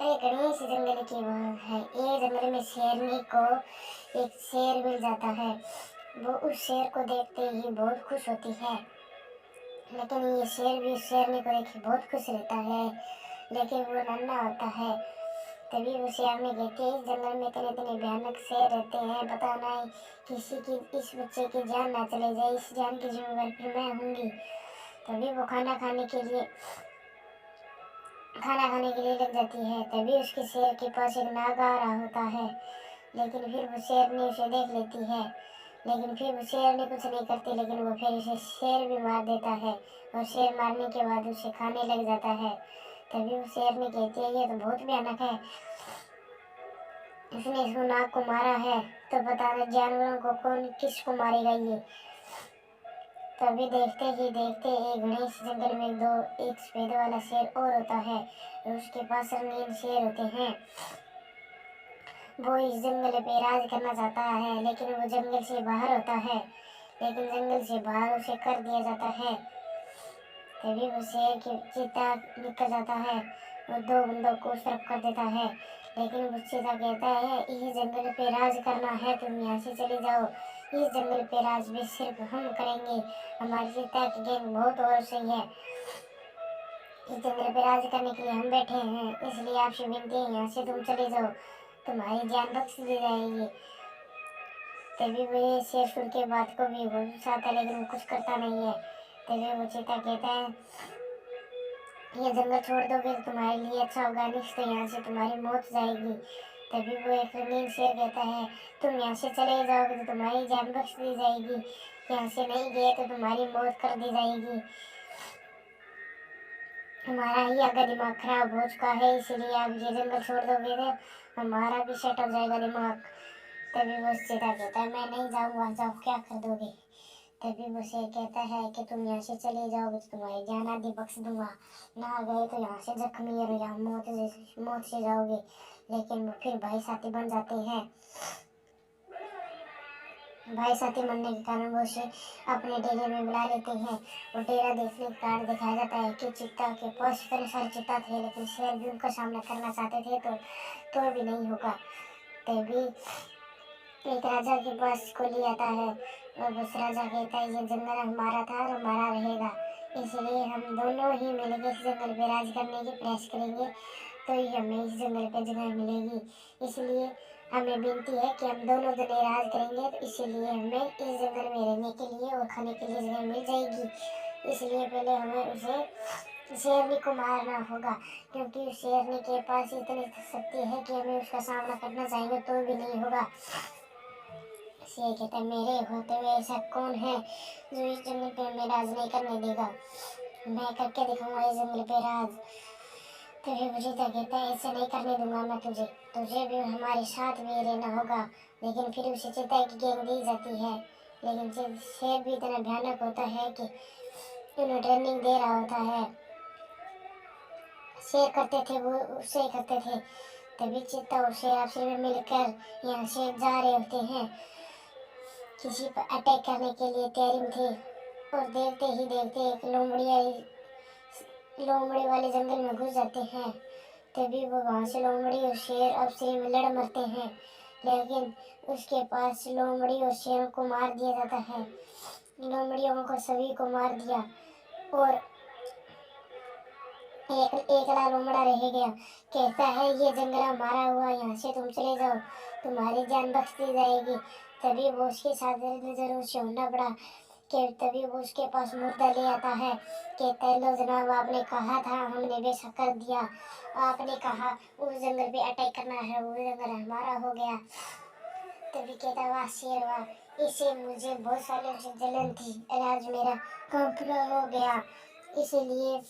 एक घनी सी जंगल की बात है। एक जंगल में शेरनी को एक शेर मिल जाता है। वो उस शेर को देखते ही बहुत खुश होती है। लेकिन ये शेर भी उस शेरनी को देख के बहुत खुश रहता है। लेकिन वो नन्हा होता है। तभी वो शेरनी कहती है, इस जंगल में इतने इतने भयानक शेर रहते हैं, पता नहीं किसी की इस बच्चे की जान ना चले जाए, इस जान की जिम्मेदारी फिर मैं होंगी। तभी वो खाना खाने के लिए लग जाती है। तभी उसके शेर के पास एक नाग आ रहा होता है। लेकिन फिर वो शेरनी उसे देख लेती है। लेकिन फिर वो शेरनी कुछ नहीं करती, लेकिन वो फिर उसे शेर भी मार देता है। और शेर मारने के बाद उसे खाने लग जाता है। तभी वो शेरनी कहती है, ये तो बहुत भयानक है, इसने इसको नाग को मारा है, तो पता नहीं जानवरों को कौन किसको मारेगा ये। तभी देखते ही देखते एक घने से जंगल में एक सफेद वाला शेर और होता है। और उसके पास रंगीन शेर होते हैं। वो इस जंगल पे राज करना चाहता है, लेकिन वो जंगल से बाहर होता है। लेकिन जंगल से बाहर उसे कर दिया जाता है। तभी वो शेर की चीता निकल जाता है और दो बंदों को उस तरफ कर देता है। लेकिन वो चीता कहता है, इस जंगल पे राज करना है, तुम यहाँ से चले जाओ। इस जंगल पे राज भी सिर्फ हम करेंगे, हमारी चीता की गैंग बहुत और सही है। इस जंगल पे राज करने के लिए हम बैठे हैं, इसलिए आपसे विनती है, यहाँ से तुम चले जाओ, तुम्हारी जान बख्श दी जाएगी। तभी वो शेर सुन के बात को भी गुस्सा आता है, लेकिन वो कुछ करता नहीं है। तभी वो चीता कहता है, ये जंगल छोड़ दोगे तो तुम्हारे लिए अच्छा होगा, नहीं तो यहाँ से तुम्हारी मौत जाएगी। तभी वो एक रंगीन शेर कहता है, तुम यहाँ से चले जाओगे तो तुम्हारी जान बख्श दी जाएगी, यहाँ से नहीं गए तो तुम्हारी मौत कर दी जाएगी। हमारा ही अगर दिमाग खराब हो चुका है, इसीलिए आप ये जंगल छोड़ दोगे तो हमारा भी सेट हो जाएगा दिमाग। तभी वो चीता कहता है, मैं नहीं जाऊँगा, जाओ क्या कर दोगे। तभी वो शेर कहता है कि तुम यहाँ से चले जाओगे तो तुम्हारी जान आदि बख्श दूंगा, ना गए तो यहाँ से जख्मी और यहाँ मौत से जाओगे। लेकिन वो फिर भाई साथी बन जाते हैं। भाई साथी बनने के कारण वो उसे अपने डेरे में बुला लेते हैं। और डेरा देखने के कारण दिखाया जाता है कि चीता के पास इतने सारे चीता थे, लेकिन शेर भी उनका सामना करना चाहते थे तो भी नहीं होगा। तभी एक राजा के पास कोली आता है और उस राजा कहता है, ये जंगल हमारा था और हमारा रहेगा, इसलिए हम दोनों ही मिलकर इस जंगल पे राज करने की प्रयास करेंगे, तो ही हमें इस जंगल पे जगह मिलेगी। इसलिए हमें विनती है कि हम दोनों जने राज करेंगे, तो इसीलिए हमें इस जंगल में रहने के लिए और खाने के लिए जगह मिल जाएगी। इसलिए पहले हमें उसे शेरनी को मारना होगा, क्योंकि शेरनी के पास इतनी शक्ति है कि हमें उसका सामना करना चाहेंगे तो भी नहीं होगा। शेर कहता है, मेरे होते हुए ऐसा कौन है जो इस जंगल पे हमें राज नहीं करने देगा, मैं करके दिखाऊंगा इस जंगल पे राज। तभी वो चीता कहता है, ऐसे नहीं करने दूंगा मैं तुझे, तुझे भी हमारे साथ भी रहना होगा। लेकिन फिर उसे चीता की गैंग दी जाती है। लेकिन शेर भी इतना भयानक होता है कि उन्हें ट्रेनिंग दे रहा होता है। शेर करते थे वो उससे करते थे। तभी चीता और शेर आपस में मिलकर यहाँ से जा रहे होते हैं, किसी पर अटैक करने के लिए तैयारी में थे। और देखते ही देखते एक लोमड़ी वाले जंगल में घुस जाते हैं। तभी वो वहाँ से लोमड़ी और शेर आपस में लड़ मरते हैं, लेकिन उसके पास लोमड़ी और शेरों को मार दिया जाता है। लोमड़ियों को सभी को मार दिया और एक एकला लोमड़ा रह गया। कहता है, ये जंगल हमारा हुआ, यहाँ से तुम चले जाओ, तुम्हारी जान बख्श दी जाएगी। तभी वो उसके साथ जरूर से होना पड़ा कि तभी वो उसके पास मुर्दा ले आता है। कहता है, लो जनाब, आपने कहा था, हमने बेशक कर दिया, आपने कहा उस जंगल पे अटैक करना है, वो जंगल हमारा हो गया। तभी कहता है, वाह शेर वाह, इसे मुझे बहुत सालों से जलन थी, आज मेरा काम पूरा हो गया, इसलिए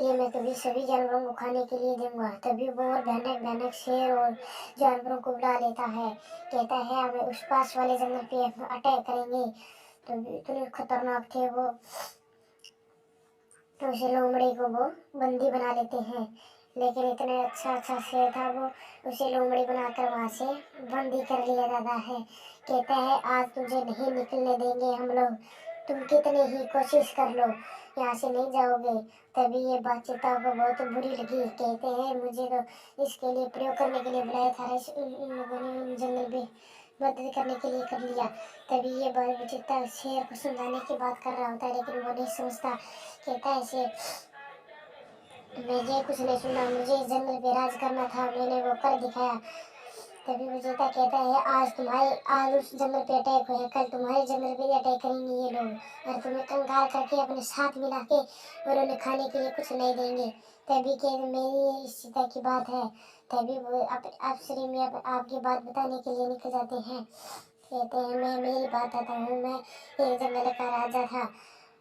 मैं तुम्हें सभी जानवरों को खाने के लिए दूंगा। तभी वो और भयानक भयानक शेर और जानवरों को बुला लेता है। कहता है, हमें उस पास वाले जंगल पे अटैक करेंगे। तो इतने खतरनाक थे वो, तो उसे लोमड़ी को वो बंदी बना लेते हैं। लेकिन इतना अच्छा शेर था वो, उसे लोमड़ी बनाकर वहाँ से बंदी कर लिया जाता है। कहता है, आज तुझे नहीं निकलने देंगे हम लोग, तुम कितनी ही कोशिश कर लो, यहाँ से नहीं जाओगे। तभी ये बात चीता को बहुत बुरी लगी। कहते हैं मुझे तो इसके लिए प्रयोग करने के लिए बुलाया था, इन लोगों ने जंगल में मदद करने के लिए कर लिया। तभी ये बात चीता शेर को समझाने की बात कर रहा होता है, लेकिन वो नहीं समझता। कहता है शेर, मुझे कुछ नहीं सुना, मुझे इस जंगल पे राज करना था, मैंने वो कर दिखाया। तभी वो चीता कहता है, आज उस जंगल पे अटैक हुए, कल तुम्हारे जंगल पे अटैक करेंगे ये लोग और तुम्हें कंगाल करके अपने साथ मिला के और उन्हें खाने के लिए कुछ नहीं देंगे। तभी के मेरी इस चीता की बात है। तभी वो अप्सरी में आपकी बात बताने के लिए निकल जाते हैं। कहते हैं, मैं मेरी बात बताता हूँ, मैं एक जंगल का राजा था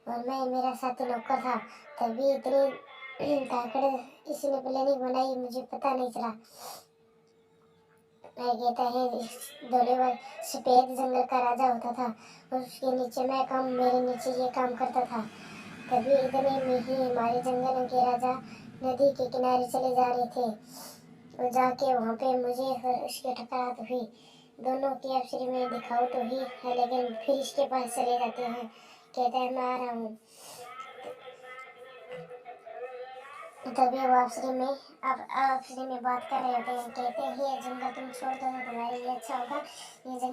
और मैं मेरा साथी नौकर था। तभी इतनी धाकड़ इसने प्लानिंग बनाई, मुझे पता नहीं चला। मैं कहता है, धोले व सफेद जंगल का राजा होता था और उसके नीचे मेरे नीचे ये काम करता था। तभी इतने में ही हमारे जंगल के राजा नदी के किनारे चले जा रहे थे और जाके वहाँ पे मुझे और उसकी टकरात हुई। दोनों की अप्सरी में दिखाओ तो ही है, लेकिन फिर इसके पास चले जाते हैं। कहता है, मैं आ रहा हूँ। तभी वो अप्सरी में बात कर रहे होते हैं। कहते हैं, ये जंगल तुम छोड़ दो तो तुम्हारे लिए अच्छा होगा। ये जंगल